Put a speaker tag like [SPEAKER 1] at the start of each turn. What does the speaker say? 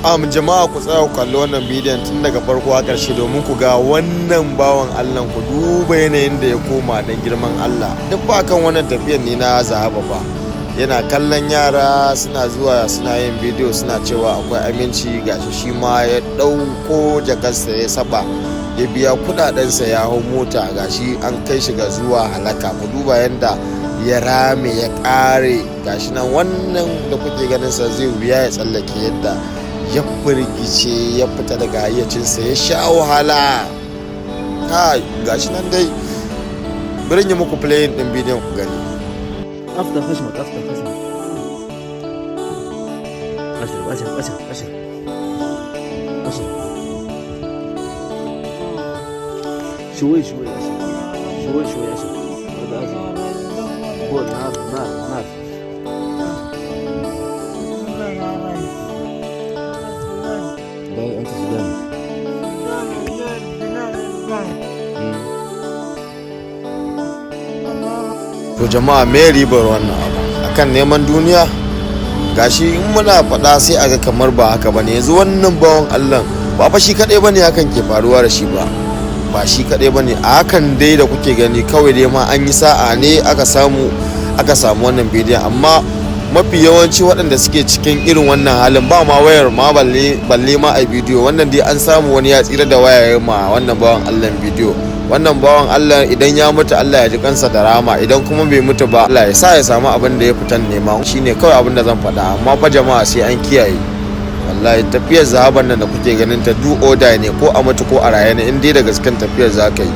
[SPEAKER 1] Jama'a ku tsaya ku kalli wannan bidiyon tun daga farko a ƙarshe domin ku ga wannan bawan Allah, ku duba yanayin da ya koma dan girman Allah. Duk ba kan wannan tafiyar ne na Zahaba ba, yana kallon yara suna zuwa suna yin bidiyo suna cewa akwai aminci. Gashi shi ma ya ɗauko jakarsa ya saba ya biya kudadensa ya hau mota, gashi an kai shi ga zuwa halaka. Ku duba yanda ya rame ya ƙare. Gashi nan wannan da kuke ganin sa zai wuya ya tsallake yadda ya firgice ya fita daga hayyacinsa ya sha wahala. Gashi nan dai birin yi muku playin din bidiyon ku gani.
[SPEAKER 2] افتح خشمك افتح خشمك اشرب اشرب اشرب اشرب اشرب شوي شوي اشرب شوي شوي اشرب هذا اشرب خذ نار نار نار باي انت سوداني
[SPEAKER 1] To jama'a me ribar wannan abu akan neman duniya? Gashi in muna faɗa sai aga kamar ba haka bane. Yanzu wannan bawan Allah ba fa shi kadai bane hakan ke faruwa da shi ba shi kadai bane. A hakan dai da kuke gani kawai dai ma an yi sa'a ne aka samu wannan bidiyon, amma mafi yawanci waɗanda suke cikin irin wannan halin ba ma wayar ma balle ma a bidiyo. Wannan dai an samu wani ya tsira da wayar ma wannan bawan Allah bidiyo. Wannan bawan Allah idan ya mutu Allah ya ji kansa da rama, idan kuma bai mutu ba Allah ya sa ya samu abin da ya fitan nema. Shine kawai abin da zan faɗa, amma fa jama'a sai an kiyaye. Wallahi tafiyar Zahaban nan da kuke ganin ta du oda ne, ko a mutu ko a raye ne, in dai da gaskan tafiyar za ka yi.